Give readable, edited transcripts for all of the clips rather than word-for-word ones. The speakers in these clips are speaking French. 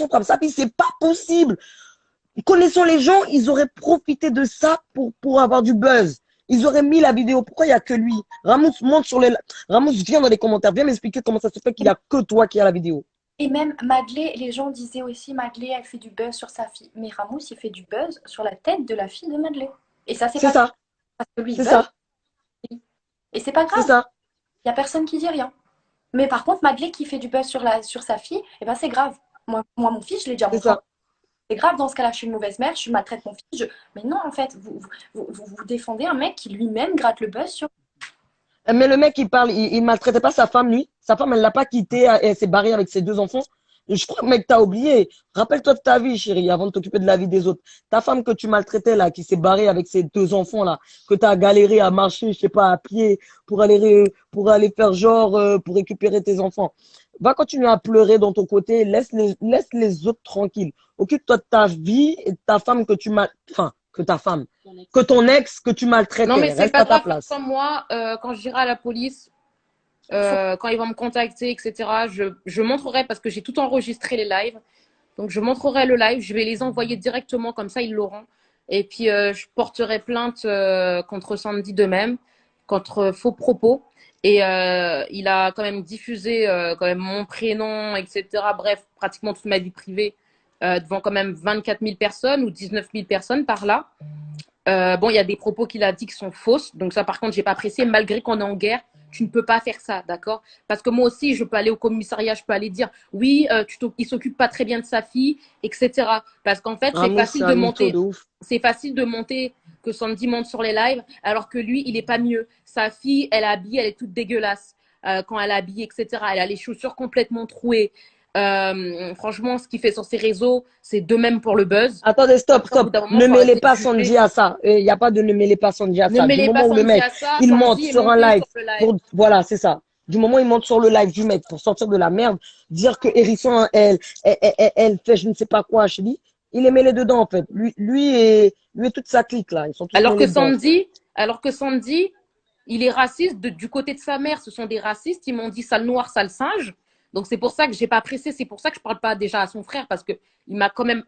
comme ça, puis c'est pas possible. Connaissant les gens, ils auraient profité de ça pour avoir du buzz. Ils auraient mis la vidéo. Pourquoi il n'y a que lui? Ramos, viens dans les commentaires, viens m'expliquer comment ça se fait qu'il n'y a que toi qui a la vidéo. Et même Madley, les gens disaient aussi Madley, elle fait du buzz sur sa fille. Mais Ramos, il fait du buzz sur la tête de la fille de Madley. Et ça, c'est C'est pas grave. ça, Parce que lui, il c'est buzz. ça, Et c'est pas c'est grave. ça. Il n'y a personne qui dit rien. Mais par contre, Madley qui fait du buzz sur sa fille, eh ben, c'est grave. Moi, mon fils, je l'ai déjà C'est montré. ça. C'est grave, dans ce cas-là, je suis une mauvaise mère, je maltraite mon fils. Mais non, en fait, vous défendez un mec qui lui-même gratte le buzz sur. Mais le mec, il parle, il maltraitait pas sa femme, lui. Sa femme, elle l'a pas quitté, elle s'est barrée avec ses 2 enfants. Je crois, mec, t'as oublié. Rappelle-toi de ta vie, chérie, avant de t'occuper de la vie des autres. Ta femme que tu maltraitais, là, qui s'est barrée avec ses 2 enfants, là, que t'as galéré à marcher, je sais pas, à pied, pour aller faire genre, pour récupérer tes enfants. Va continuer à pleurer dans ton côté, laisse les autres tranquilles. Occupe-toi de ta vie et de ta femme que tu enfin, que ta femme, que ton ex que tu Non, mais maltraitais. c'est Reste pas à ta grave. place. Moi, quand j'irai à la police, Faut- quand ils vont me contacter, etc., je montrerai parce que j'ai tout enregistré les lives. Donc, je montrerai le live. Je vais les envoyer directement, comme ça, ils l'auront. Et puis, je porterai plainte contre Sandy de même, contre faux propos. Et il a quand même diffusé quand même mon prénom, etc. Bref, pratiquement toute ma vie privée devant quand même 24 000 personnes ou 19 000 personnes par là. Bon, il y a des propos qu'il a dit qui sont fausses. Donc ça, par contre, j'ai pas apprécié. Malgré qu'on est en guerre, tu ne peux pas faire ça, d'accord? Parce que moi aussi, je peux aller au commissariat, je peux aller dire, oui, il s'occupe pas très bien de sa fille, etc. Parce qu'en fait, c'est Ramos, c'est facile de un mytho monter. de ouf. C'est facile de monter que Sandy monte sur les lives, alors que lui, il est pas mieux. Sa fille, elle est habillée, elle est toute dégueulasse quand elle est habillée, etc. Elle a les chaussures complètement trouées. Franchement, ce qu'il fait sur ses réseaux, c'est de même pour le buzz. Attendez, stop, Après, au bout stop. d'un moment, Ne faut mêlez arrêter de pas juger. Sanji à ça. Il n'y a pas de ne mêlez pas Sanji à Ne ça. Du mêlez moment pas où le Sandy mec, à ça. il monte Sandy est sur un monté live sur le live. pour, voilà, c'est ça. Du moment où il monte sur le live du mec pour sortir de la merde, dire que Hérisson, elle fait je ne sais pas quoi, je dis, il est mêlé dedans, en fait. Lui et toute sa clique, là. Ils sont tous Alors mêlés que dedans, en fait. Sandy, alors que Sandy, il est raciste du côté de sa mère. Ce sont des racistes. Ils m'ont dit sale noir, sale singe. Donc c'est pour ça que j'ai pas apprécié. C'est pour ça que je parle pas déjà à son frère parce que il m'a quand même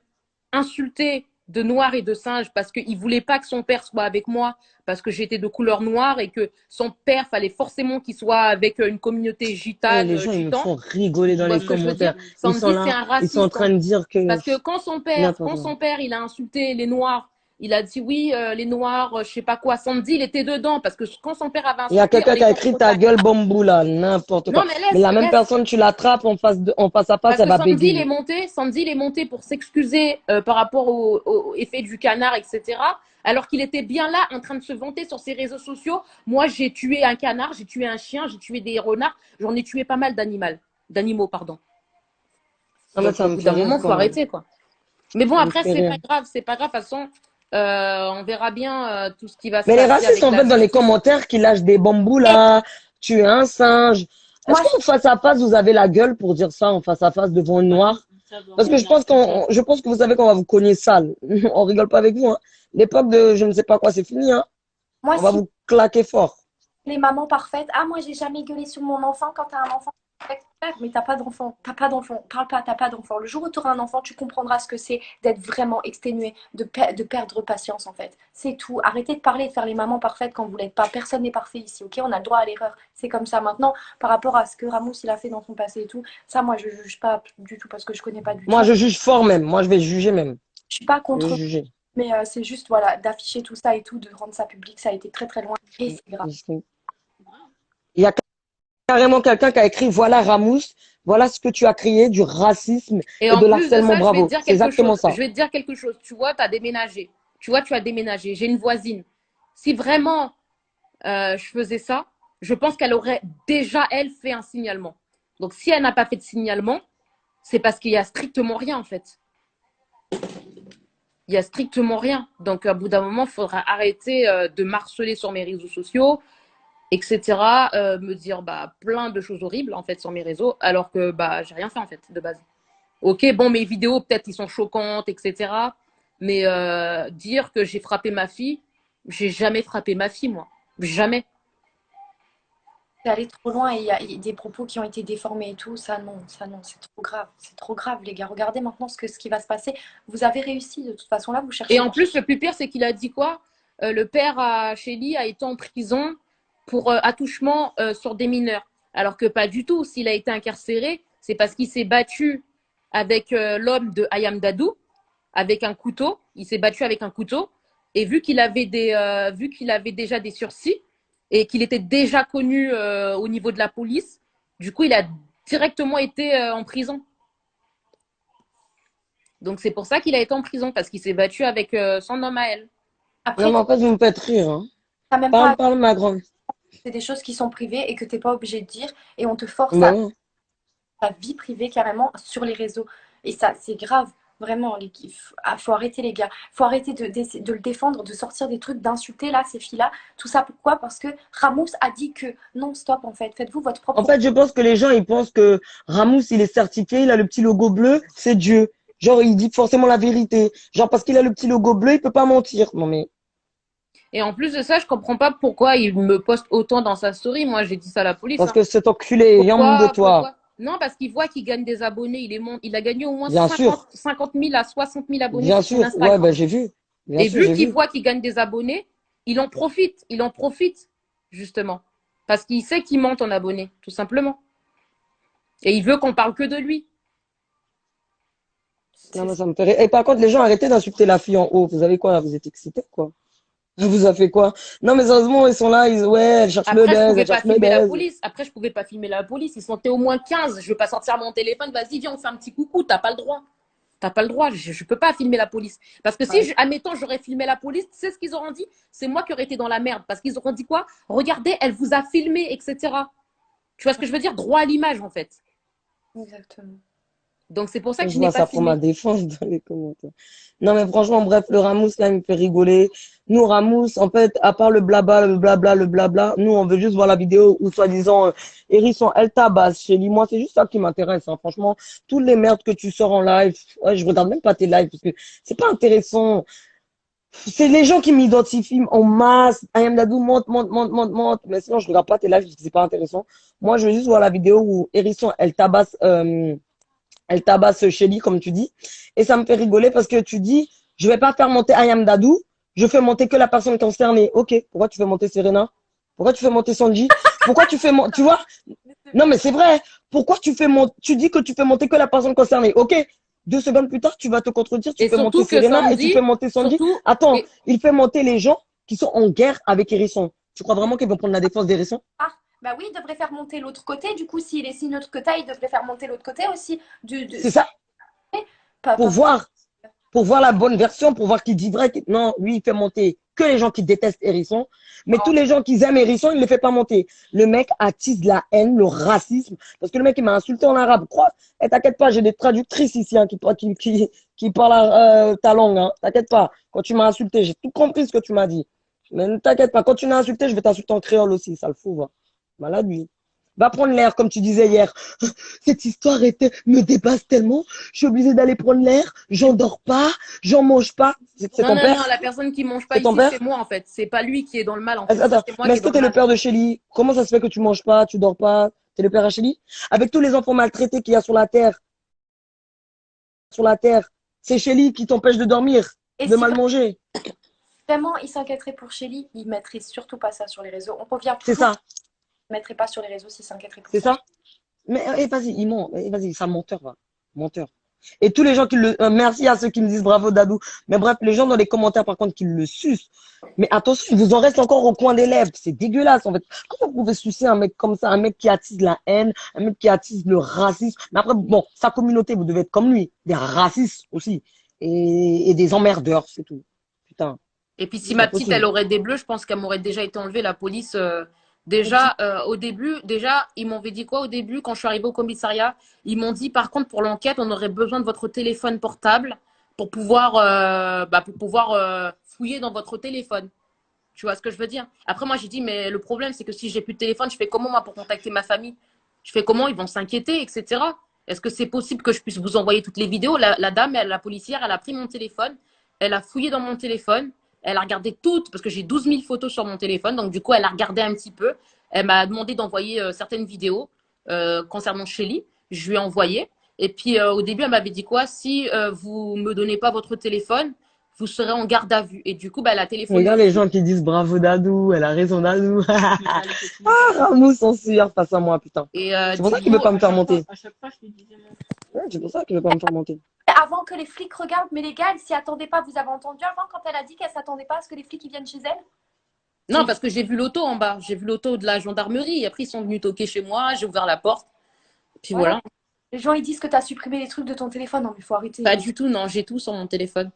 insulté de noir et de singe parce qu'il voulait pas que son père soit avec moi parce que j'étais de couleur noire et que son père fallait forcément qu'il soit avec une communauté Et gitane, les gens, ils me gitan. font rigoler Tu dans vois les ce que je veux dire? commentaires. Ils sont Sandy, c'est là, un ils sont en raciste, train hein. de dire que Parce que n'importe quand quoi. son père, il a insulté les Noirs, il a dit oui, les Noirs, je sais pas quoi. Sandy, il était dedans parce que quand son père avait Il y a insulté, on quelqu'un qui a était en écrit ta contact. gueule bambou là, n'importe Non, quoi. mais Mais la même laisse. personne, tu l'attrapes en face à face, Parce elle que va bégayer. Sandy, il est monté pour s'excuser par rapport au effet du canard, etc. Alors qu'il était bien là, en train de se vanter sur ses réseaux sociaux. Moi, j'ai tué un canard, j'ai tué un chien, j'ai tué des renards, j'en ai tué pas mal d'animaux, pardon. Non, mais Donc, ça au me bout fait d'un rire moment, faut quand même. arrêter, quoi. Mais bon, Ça me après, fait rire. c'est pas grave. De toute façon, on verra bien tout ce qui va se Mais les passer racistes, avec en la fait, dans les justice. commentaires, qui lâchent des bambous Et là, tu es un singe. Est-ce moi, qu'en face à face, vous avez la gueule pour dire ça en face à face devant une noire? Parce que je pense que vous savez qu'on va vous cogner sale. On rigole pas avec vous, hein. L'époque de je ne sais pas quoi, c'est fini, hein. moi, On va si vous claquer fort. les mamans parfaites, ah, moi, j'ai jamais gueulé sur mon enfant quand t'as un enfant. Mais t'as pas d'enfant, t'as pas d'enfant, parle pas, t'as pas d'enfant. Le jour où tu auras un enfant, tu comprendras ce que c'est d'être vraiment exténué, de perdre patience en fait. C'est tout. Arrêtez de parler, de faire les mamans parfaites quand vous l'êtes pas. Personne n'est parfait ici, ok? On a le droit à l'erreur. C'est comme ça. Maintenant, par rapport à ce que Ramos il a fait dans son passé et tout, ça, moi, je juge pas du tout parce que je connais pas du Moi, tout. je juge fort même. Moi, je vais juger même. Je suis pas Je vais contre, juger. mais c'est juste voilà d'afficher tout ça et tout, de rendre ça public, ça a été très très loin et c'est grave. Il y a carrément quelqu'un qui a écrit voilà Ramous, voilà ce que tu as créé, du racisme Et et en de plus de l'harcèlement ça, je vais te bravo. dire C'est quelque exactement chose. ça. Je vais te dire quelque chose. Tu vois, tu as déménagé. Tu vois, tu as déménagé. J'ai une voisine. Si vraiment je faisais ça, je pense qu'elle aurait déjà, elle, fait un signalement. Donc, si elle n'a pas fait de signalement, c'est parce qu'il y a strictement rien, en fait. Il y a strictement rien. Donc, à bout d'un moment, il faudra arrêter de marceler sur mes réseaux sociaux, etc. Me dire plein de choses horribles, en fait, sur mes réseaux, alors que j'ai rien fait, en fait, de base. Ok, bon, mes vidéos, peut-être, ils sont choquantes, etc. Mais dire que j'ai frappé ma fille, j'ai jamais frappé ma fille, moi. Jamais. c'est allé trop loin et il y a des propos qui ont été déformés et tout. Ça, non, c'est trop grave. C'est trop grave, les gars. Regardez maintenant ce qui va se passer. Vous avez réussi, de toute façon, là, vous Et cherchez. en plus, le plus pire, c'est qu'il a dit quoi? Le père à Shelly a été en prison pour attouchement sur des mineurs. Alors que pas du tout. S'il a été incarcéré, c'est parce qu'il s'est battu avec l'homme de Ayam Dadou, avec un couteau. Il s'est battu avec un couteau. Et vu qu'il avait déjà des sursis et qu'il était déjà connu au niveau de la police, du coup, il a directement été en prison. Donc, c'est pour ça qu'il a été en prison, parce qu'il s'est battu avec son homme à elle. Non, Après, mais en fait, vous me faites rire. Hein. t'as même Parle, pas. parle, ma grande. C'est des choses qui sont privées et que t'es pas obligé de dire. Et on te force Bah à non. ta vie privée carrément sur les réseaux. Et ça, c'est grave. Vraiment, faut arrêter les gars. Faut arrêter de le défendre, de sortir des trucs, d'insulter là, ces filles-là. Tout ça, pourquoi? Parce que Ramos a dit que non, stop en fait. Faites-vous votre En propre. fait, je pense que les gens, ils pensent que Ramous, il est certifié, il a le petit logo bleu, c'est Dieu. Genre, il dit forcément la vérité. Genre, parce qu'il a le petit logo bleu, il peut pas mentir. Non, mais Et en plus de ça, je comprends pas pourquoi il me poste autant dans sa story. Moi, j'ai dit ça à la police. parce Hein. que cet enculé, yam de toi. Non, parce qu'il voit qu'il gagne des abonnés. Il a gagné au moins Bien sûr, 50 000 à 60 000 abonnés bien sur son sûr. Ouais, Instagram. ben, j'ai vu. Bien Et sûr, vu j'ai qu'il vu. voit qu'il gagne des abonnés, il en profite. Il en profite, justement. Parce qu'il sait qu'il monte en abonnés, tout simplement. Et il veut qu'on parle que de lui. Non, mais ça me fait rire. Et par contre, les gens, arrêtez d'insulter la fille en haut. Vous avez quoi, là? Vous êtes excités, quoi? Vous avez fait quoi? Non, mais sérieusement, ils sont là, ouais, elle cherche le Après, je baise, pouvais elle pas cherche le filmer la baise. police. Après, je pouvais pas filmer la police. Ils sont au moins 15. Je vais pas sortir mon téléphone. Vas-y, viens, on fait un petit coucou. T'as pas le droit. T'as pas le droit. Je peux pas filmer la police. Parce que si, Ouais. admettons, j'aurais filmé la police, tu sais ce qu'ils auront dit? C'est moi qui aurais été dans la merde. Parce qu'ils auront dit quoi? Regardez, elle vous a filmé, etc. Tu vois ce que je veux dire? Droit à l'image, en fait. Exactement. Donc, c'est pour ça que Je je n'ai vois pas ça pour ma filmé. défense dans les commentaires. Non, mais franchement, bref, le Ramous, là, il me fait rigoler. Nous, Ramous, en fait, à part le blabla, le blabla, le blabla, nous, on veut juste voir la vidéo où, soi-disant, Hérisson, elle tabasse chez lui. Moi, c'est juste ça qui m'intéresse, hein. Franchement, toutes les merdes que tu sors en live, ouais, je regarde même pas tes lives parce que c'est pas intéressant. C'est les gens qui m'identifient en masse. Ayam Dadou monte, monte, monte, monte, monte. Mais sinon, je regarde pas tes lives parce que c'est pas intéressant. Moi, je veux juste voir la vidéo où Hérisson, elle tabasse Shelly, comme tu dis. Et ça me fait rigoler parce que tu dis, je vais pas faire monter Ayam Dadou, je fais monter que la personne concernée. Ok, pourquoi tu fais monter Serena? Pourquoi tu fais monter Sanji? Pourquoi tu fais monter, tu vois? Non, mais c'est vrai. Pourquoi tu fais monter, tu dis que tu fais monter que la personne concernée. Ok. 2 secondes plus tard, tu vas te contredire, tu Et fais monter surtout que Serena et tu fais Sandy, monter Sanji. surtout, Attends, et, il fait monter les gens qui sont en guerre avec Hérisson. Tu crois vraiment qu'ils vont prendre la défense d'Hérisson? Ah, bah oui, il devrait faire monter l'autre côté. Du coup, s'il est si notre côté, il devrait faire monter l'autre côté aussi. C'est Ça, ça. pas, Pour pas- voir. Pour voir la bonne version, pour voir qui dit vrai. Non, lui, il fait monter que les gens qui détestent Hérisson. Mais tous les gens qui aiment Hérisson, il ne les fait pas monter. Le mec attise la haine, le racisme. Parce que le mec, il m'a insulté en arabe. Crois, et t'inquiète pas, j'ai des traductrices ici hein, qui parlent ta langue. Hein. T'inquiète pas. Quand tu m'as insulté, j'ai tout compris ce que tu m'as dit. Mais ne t'inquiète pas. Quand tu m'as insulté, je vais t'insulter en créole aussi. Ça le fout, va. Malade, lui. Va prendre l'air, comme tu disais hier. Cette histoire me dépasse tellement. Je suis obligée d'aller prendre l'air. J'en dors pas. J'en mange pas. C'est non, ton non, non, père? la personne qui mange pas C'est ton ici, c'est père? moi, en fait. C'est pas lui qui est dans le mal, en fait. Attends, C'est moi mais qui est-ce est que dans t'es le le mal. père de Shelly? Comment ça se fait que tu manges pas, tu dors pas? T'es le père à Shelly? Avec tous les enfants maltraités qu'il y a sur la terre, c'est Shelly qui t'empêche de dormir, Et de si mal manger. vraiment il s'inquiéterait pour Shelly, il mettrait surtout pas ça sur les réseaux. On revient C'est toujours, ça, il mettrait pas sur les réseaux s'il s'inquiéterait pour c'est ça. ça. Mais vas-y, il ment. Vas-y, c'est un menteur, va. Menteur. Et tous les gens qui le. Merci à ceux qui me disent bravo Dadou. Mais bref, les gens dans les commentaires, par contre, qui le sucent. Mais attention, il vous en reste encore au coin des lèvres. C'est dégueulasse, en fait. Comment vous pouvez sucer un mec comme ça, un mec qui attise la haine, un mec qui attise le racisme? Mais après, bon, sa communauté, vous devez être comme lui. Des racistes aussi. Et des emmerdeurs, c'est tout. Putain, Et puis, si c'est pas ma petite, elle possible. aurait des bleus, je pense qu'elle m'aurait déjà été enlevée. La police, déjà, au début, déjà, ils m'avaient dit quoi au début, quand je suis arrivée au commissariat? Ils m'ont dit, par contre, pour l'enquête, on aurait besoin de votre téléphone portable pour pouvoir fouiller dans votre téléphone. Tu vois ce que je veux dire? Après, moi, j'ai dit, mais le problème, c'est que si j'ai plus de téléphone, je fais comment, moi, pour contacter ma famille? Je fais comment? Ils vont s'inquiéter, etc. Est-ce que c'est possible que je puisse vous envoyer toutes les vidéos? La dame, la policière, elle a pris mon téléphone, elle a fouillé dans mon téléphone, Elle a regardé toutes, parce que j'ai 12 000 photos sur mon téléphone. Donc, du coup, elle a regardé un petit peu. Elle m'a demandé d'envoyer certaines vidéos concernant Shelly. Je lui ai envoyé. Et puis, au début, elle m'avait dit quoi? Si vous me donnez pas votre téléphone, vous serez en garde à vue. Et du coup, bah, elle a téléphoné Regarde au les flic. gens qui disent bravo Dadou, elle a raison Dadou. Ah, Ramous en sueur face à moi, putain. Et C'est pour du ça qu'il veut coup, pas me faire monter. À chaque fois, je lui disais non. Ouais, c'est pour ça qu'il veut pas me faire monter. Avant que les flics regardent, mais les gars, elle s'y attendait pas. Vous avez entendu avant quand elle a dit qu'elle s'attendait pas à ce que les flics ils viennent chez elle? non, parce que j'ai vu l'auto en bas. J'ai vu l'auto de la gendarmerie. Et après, ils sont venus toquer chez moi. J'ai ouvert la porte. Puis Ouais. voilà. Les gens ils disent que tu as supprimé les trucs de ton téléphone. Non, mais il faut arrêter. Pas du tout, non. J'ai tout sur mon téléphone.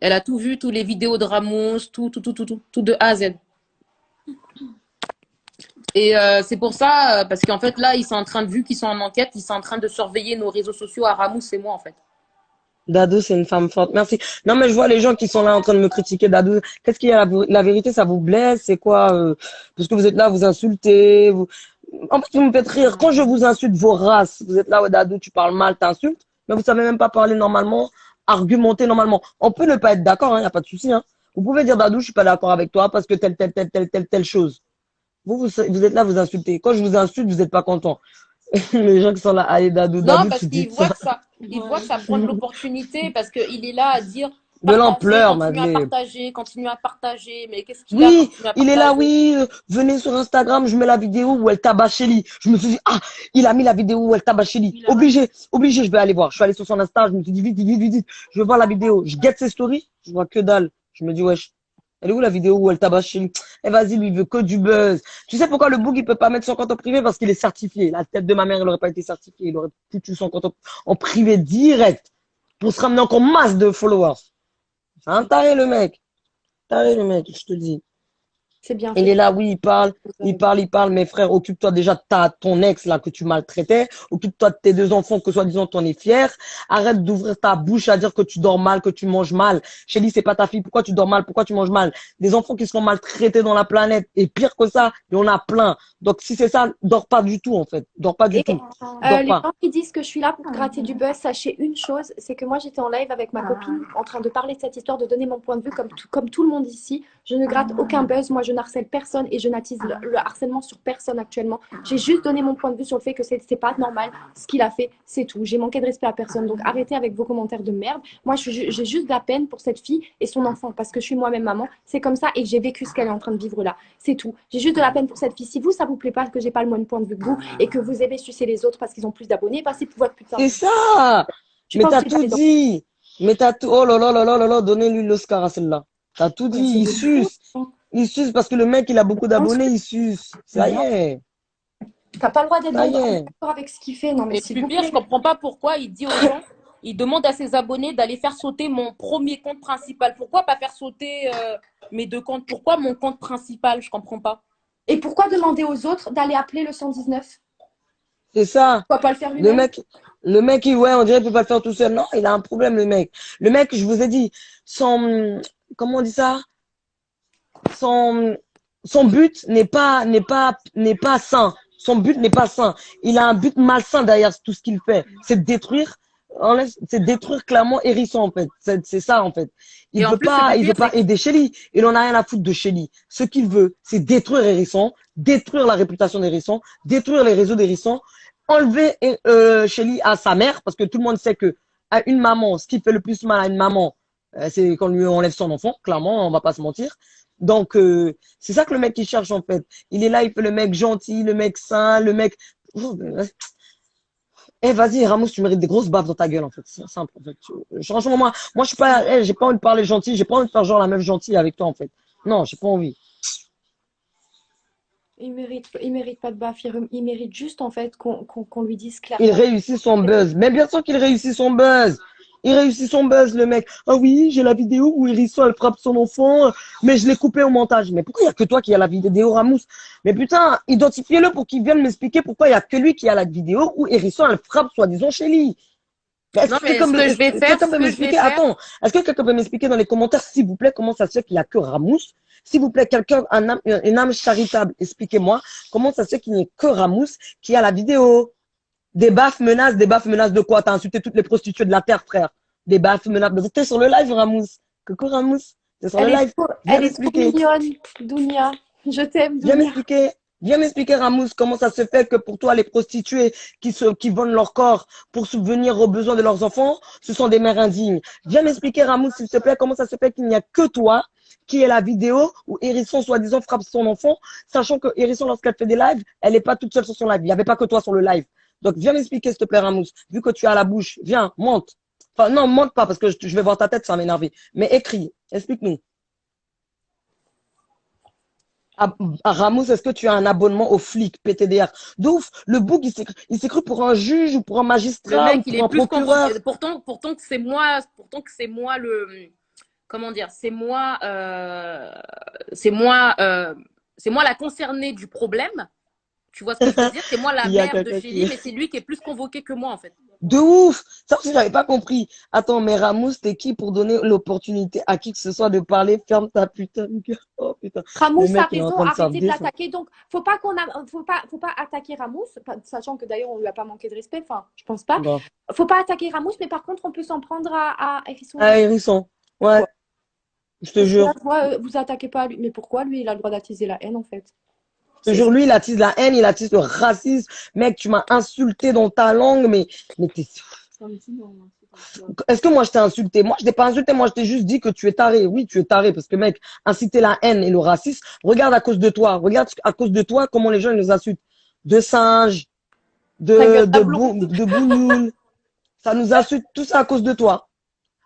Elle a tout vu, toutes les vidéos de Ramos, tout de A à Z. Et c'est pour ça, parce qu'en fait, là, ils sont en train de, vu qu'ils sont en enquête, ils sont en train de surveiller nos réseaux sociaux à Ramos et moi, en fait. Dadou, c'est une femme forte. Merci. Non, mais je vois les gens qui sont là en train de me critiquer. Dadou, qu'est-ce qu'il y a la vérité, ça vous blesse? C'est quoi parce que vous êtes là, vous insultez. En fait, vous me faites rire. Quand je vous insulte vos races, vous êtes là, ouais, Dadou, tu parles mal, t'insultes. Mais vous savez même pas parler normalement, argumenter normalement. On peut ne pas être d'accord, il n'y a pas de souci. Hein. Vous pouvez dire, Dadou, je suis pas d'accord avec toi parce que telle chose. Vous êtes là, vous insultez. Quand je vous insulte, vous n'êtes pas content. Les gens qui sont là, allez, Dadou, Non, Dadou, parce tu dis qu'ils ça. voient que ça, ils voient que ça prend de l'opportunité, parce qu'il est là à dire, De l'ampleur, continue Madeleine. continue à partager. Mais qu'est-ce qu'il a Oui, continué à il est là, partager? oui. Venez sur Instagram, je mets la vidéo où elle tabasse Shelly. Je me suis dit, ah, il a mis la vidéo où elle tabasse Shelly. Obligé, je vais aller voir. Je suis allé sur son Insta, je me suis dit, vite. Je vais voir la vidéo. Je guette ses stories, je vois que dalle. Je me dis, wesh, elle est où la vidéo où elle tabasse Shelly? Eh, vas-y, lui, il veut que du buzz. Tu sais pourquoi le bouc, il peut pas mettre son compte en privé? Parce qu'il est certifié. La tête de ma mère, elle aurait pas été certifiée. Il aurait foutu son compte en privé direct pour se ramener encore masse de followers. C'est un taré, le mec. Taré, le mec, je te le dis. C'est bien Il fait. est là, oui, il parle. Mes frères, occupe-toi déjà de ton ex, là, que tu maltraitais. Occupe-toi de tes deux enfants, que soi-disant t'en es fier. Arrête d'ouvrir ta bouche à dire que tu dors mal, que tu manges mal. Chélie, c'est pas ta fille. Pourquoi tu dors mal? Pourquoi tu manges mal? Des enfants qui sont maltraités dans la planète. Et pire que ça, il y en a plein. Donc, si c'est ça, dors pas du tout, en fait. Dors pas du Et tout. Dors les pas. gens qui disent que je suis là pour gratter du buzz, sachez une chose, c'est que moi j'étais en live avec ma copine en train de parler de cette histoire, de donner mon point de vue comme tout le monde ici. Je ne gratte aucun buzz, moi je ne harcèle personne et je n'attise le harcèlement sur personne actuellement. J'ai juste donné mon point de vue sur le fait que c'est pas normal ce qu'il a fait, c'est tout. J'ai manqué de respect à personne, donc arrêtez avec vos commentaires de merde. Moi j'ai juste de la peine pour cette fille et son enfant parce que je suis moi-même maman, c'est comme ça et que j'ai vécu ce qu'elle est en train de vivre là. C'est tout. J'ai juste de la peine pour cette fille. Si vous, ça vous plaît pas que j'ai pas le même point de vue que vous et que vous aimez sucer les autres parce qu'ils ont plus d'abonnés, passez pour votre putain. C'est ça! Je Mais pense t'as que tout dit. Mais t'as tout. Oh là là là là là là, donnez-lui l'Oscar à celle-là. T'as tout dit. Il suce. Il suce parce que le mec, il a beaucoup d'abonnés, il suce. Ça y est. T'as pas le droit d'être Ça y est. d'accord avec ce qu'il fait. Non, mais Et s'il puis vous pire, plaît. je comprends pas pourquoi il dit aux gens, il demande à ses abonnés d'aller faire sauter mon premier compte principal. Pourquoi pas faire sauter mes deux comptes? Pourquoi mon compte principal? Je comprends pas. Et pourquoi demander aux autres d'aller appeler le 119? C'est ça. Pourquoi pas le faire Le lui-même? mec, ouais, on dirait qu'il peut pas le faire tout seul. Non, il a un problème, le mec. Le mec, je vous ai dit, comment on dit ça? Son but n'est pas sain. Son but n'est pas sain. Il a un but malsain derrière tout ce qu'il fait. C'est de détruire, clairement Hérisson, en fait. C'est ça, en fait. Et Il en veut plus, pas, le il pire, veut pas c'est aider Shelly. Il en a rien à foutre de Shelly. Ce qu'il veut, c'est détruire Hérisson, détruire la réputation d'Hérisson, détruire les réseaux d'Hérisson, enlever Shelly à sa mère, parce que tout le monde sait que à une maman, ce qui fait le plus mal à une maman, c'est quand on lui enlève son enfant, clairement, on va pas se mentir. Donc, c'est ça que le mec il cherche en fait. Il est là, il fait le mec gentil, le mec sain, le mec. Eh, vas-y, Ramos, tu mérites des grosses baffes dans ta gueule en fait. C'est simple en fait. Franchement, moi, je suis pas, j'ai pas envie de parler gentil, j'ai pas envie de faire genre la meuf gentille avec toi en fait. Non, j'ai pas envie. Il mérite pas de baffe. Il mérite juste en fait qu'on lui dise Il clairement. réussit son buzz. Mais bien sûr qu'il réussit son buzz. Il réussit son buzz, le mec. Ah oui, j'ai la vidéo où Hérisson, elle frappe son enfant, mais je l'ai coupé au montage. Mais pourquoi il n'y a que toi qui a la vidéo, Ramous? Mais putain, identifiez-le pour qu'il vienne m'expliquer pourquoi il n'y a que lui qui a la vidéo où Hérisson, elle frappe soi-disant chez lui. Est-ce non, que mais ce que je vais faire, quelqu'un peut m'expliquer? Attends, est-ce que quelqu'un peut m'expliquer dans les commentaires, s'il vous plaît, comment ça se fait qu'il n'y a que Ramous? S'il vous plaît, quelqu'un, une âme charitable, expliquez-moi comment ça se fait qu'il n'y ait que Ramous qui a la vidéo. Des baffes menaces de quoi? T'as insulté toutes les prostituées de la terre, frère. Des baffes menaces. T'es sur le live, Ramous. Coucou, Ramous. C'est sur le live. Viens Elle est trop m'expliquer. mignonne, Dounia. Je t'aime, Viens Dounia. m'expliquer. Viens m'expliquer, Ramous, comment ça se fait que pour toi, les prostituées qui vendent leur corps pour subvenir aux besoins de leurs enfants, ce sont des mères indignes. Viens m'expliquer, Ramous, s'il te plaît, comment ça se fait qu'il n'y a que toi qui est la vidéo où Hérisson, soi-disant, frappe son enfant, sachant que Hérisson, lorsqu'elle fait des lives, elle n'est pas toute seule sur son live. Il n'y avait pas que toi sur le live. Donc, viens m'expliquer, s'il te plaît, Ramous. Vu que tu as la bouche, viens, monte. Enfin, non, monte pas, parce que je vais voir ta tête, ça va m'énerver. Mais écris, explique-nous. Ramos, est-ce que tu as un abonnement au flic PTDR? De ouf, le bouc, il s'est cru pour un juge ou pour un Le magistrat ou mec, il pour est un plus procureur. convoqué. Pourtant que c'est moi le, comment dire, c'est moi la concernée du problème. Tu vois ce que je veux dire? C'est moi la Il y a mère de quelqu'un Chélie, qui... mais c'est lui qui est plus convoqué que moi, en fait. De ouf! Ça aussi, j'avais pas compris. Attends, mais Ramos, t'es qui pour donner l'opportunité à qui que ce soit de parler? Ferme ta putain de gueule. Oh putain. Ramous Le a mec, il est en raison, train de se faire arrêtez de défendre. l'attaquer. Donc, faut pas attaquer Ramous, sachant que d'ailleurs, on lui a pas manqué de respect. Enfin, je pense pas. Grave. Faut pas attaquer Ramous, mais par contre, on peut s'en prendre à Hérisson. Ah, hérisson. Ouais, Ouais. je te jure. Vous attaquez pas lui. Mais pourquoi lui, il a le droit d'attiser la haine, en fait? Je te jure, lui, il attise la haine, il attise le racisme. Mec, tu m'as insulté dans ta langue, mais t'es... Est-ce que moi je t'ai insulté? Moi je t'ai pas insulté, moi je t'ai juste dit que tu es taré. Oui, tu es taré parce que mec, inciter la haine et le racisme, regarde à cause de toi, regarde à cause de toi comment les gens ils nous insultent. De singes, de bougnoul. Ça nous insulte tout ça à cause de toi.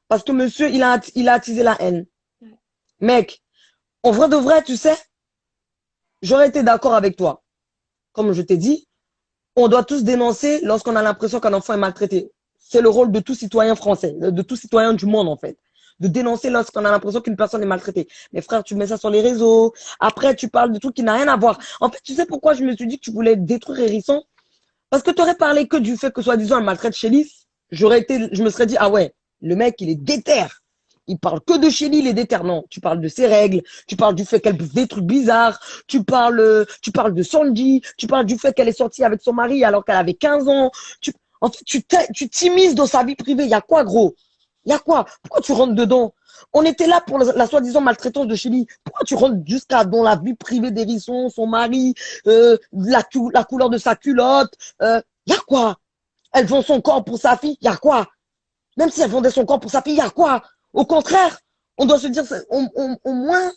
Parce que monsieur, il a attisé la haine. Mec, en vrai de vrai, tu sais, j'aurais été d'accord avec toi. Comme je t'ai dit, on doit tous dénoncer lorsqu'on a l'impression qu'un enfant est maltraité. C'est le rôle de tout citoyen français, de tout citoyen du monde, en fait. De dénoncer lorsqu'on a l'impression qu'une personne est maltraitée. Mais frère, tu mets ça sur les réseaux. Après, tu parles de trucs qui n'ont rien à voir. En fait, tu sais pourquoi je me suis dit que tu voulais détruire Hérisson? Parce que tu aurais parlé que du fait que, soi-disant, elle maltraite Chélie. Je me serais dit, ah ouais, le mec, il est déter. Il parle que de Chélie, il est déter. Non, tu parles de ses règles, tu parles du fait qu'elle bouffe des trucs bizarres, tu parles de Sandy, tu parles du fait qu'elle est sortie avec son mari alors qu'elle avait 15 ans. En fait, tu t'immisces dans sa vie privée. Il y a quoi, gros? Il y a quoi? Pourquoi tu rentres dedans? On était là pour la soi-disant maltraitance de Chélie. Pourquoi tu rentres jusqu'à dans la vie privée d'Hérisson, son mari, la couleur de sa culotte? Il y a quoi? Elle vend son corps pour sa fille. Il y a quoi? Même si elle vendait son corps pour sa fille, il y a quoi? Au contraire, on doit se dire, au moins,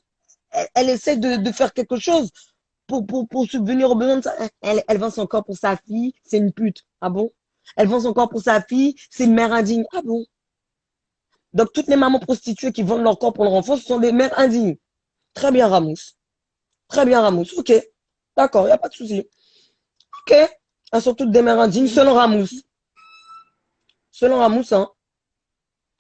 elle essaie de faire quelque chose pour subvenir aux besoins de ça. Elle vend son corps pour sa fille, c'est une pute. Ah bon? Elle vend son corps pour sa fille, c'est une mère indigne. Ah bon? Donc, toutes les mamans prostituées qui vendent leur corps pour leur enfant, ce sont des mères indignes. Très bien, Ramos. Très bien, Ramos. Ok. D'accord, il n'y a pas de souci. Ok. Elles sont toutes des mères indignes, selon Ramos. Selon Ramos, hein.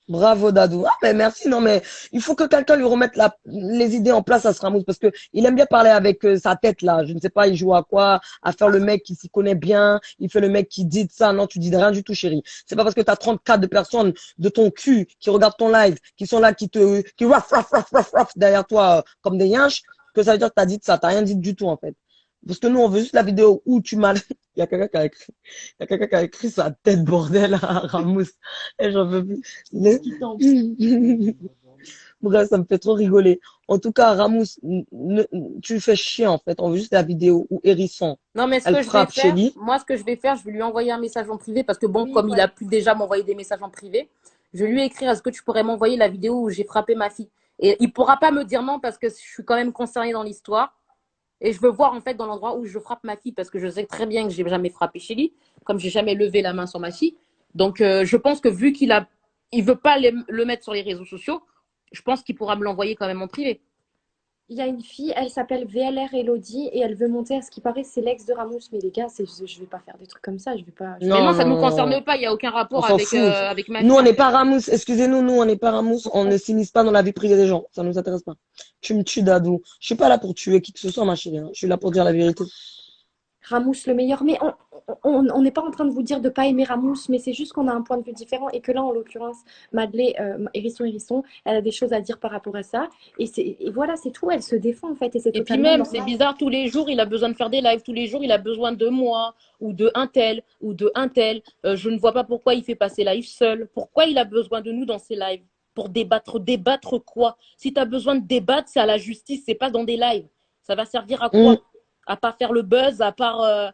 Bravo, Dadou. Ah, mais merci. Non, mais il faut que quelqu'un lui remette les idées en place à ce Ramos parce que il aime bien parler avec sa tête, là. Je ne sais pas, il joue à quoi? À faire le mec qui s'y connaît bien. Il fait le mec qui dit de ça. Non, tu dis rien du tout, chérie. C'est pas parce que tu as 34 de personnes de ton cul qui regardent ton live, qui sont là, qui raf derrière toi comme des yinches, que ça veut dire que tu as dit de ça. Tu n'as rien dit du tout, en fait. Parce que nous, on veut juste la vidéo où tu m'as. Il y a quelqu'un qui a écrit sa tête, bordel, à Ramos. Et j'en veux plus. Bref, ça me fait trop rigoler. En tout cas, Ramos, tu fais chier, en fait. On veut juste la vidéo où Hérisson, Non, mais ce elle que je vais frappe faire, Chélie. moi, ce que je vais faire, je vais lui envoyer un message en privé parce que bon, Oui, comme il voilà. a pu déjà m'envoyer des messages en privé, je vais lui écrire, est-ce que tu pourrais m'envoyer la vidéo où j'ai frappé ma fille? Et il pourra pas me dire non parce que je suis quand même concernée dans l'histoire. Et je veux voir en fait dans l'endroit où je frappe ma fille parce que je sais très bien que j'ai jamais frappé Chélie, comme j'ai jamais levé la main sur ma fille. Donc je pense que vu il veut pas le mettre sur les réseaux sociaux, je pense qu'il pourra me l'envoyer quand même en privé. Il y a une fille, elle s'appelle VLR Elodie et elle veut monter à ce qui paraît, c'est l'ex de Ramos. Mais les gars, je vais pas faire des trucs comme ça. Je vais pas. Mais non, ça ne nous Non, concerne pas, il n'y a aucun on rapport s'en fout. avec ma Nous, fille on en n'est fait. pas Ramos. Excusez-nous, nous, on n'est pas Ramos. On ne s'immisce pas dans la vie privée des gens. Ça ne nous intéresse pas. Tu me tues, Dadou. Je suis pas là pour tuer qui que ce soit, ma chérie. Je suis là pour dire la vérité. Ramos le meilleur. Mais on n'est pas en train de vous dire de pas aimer Ramos, mais c'est juste qu'on a un point de vue différent et que là, en l'occurrence, Madeleine, Hérisson, elle a des choses à dire par rapport à ça. Et voilà, c'est tout. Elle se défend en fait et c'est Et puis totalement même, c'est normal. bizarre, tous les jours, il a besoin de faire des lives, tous les jours, il a besoin de moi, ou de un tel, ou de un tel. Je ne vois pas pourquoi il fait pas ses lives seul. Pourquoi il a besoin de nous dans ses lives? pour débattre. Débattre quoi? Si tu as besoin de débattre, c'est à la justice, c'est pas dans des lives. Ça va servir à quoi? À part faire le buzz, à part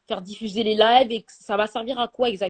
faire diffuser les lives, et ça va servir à quoi exactement?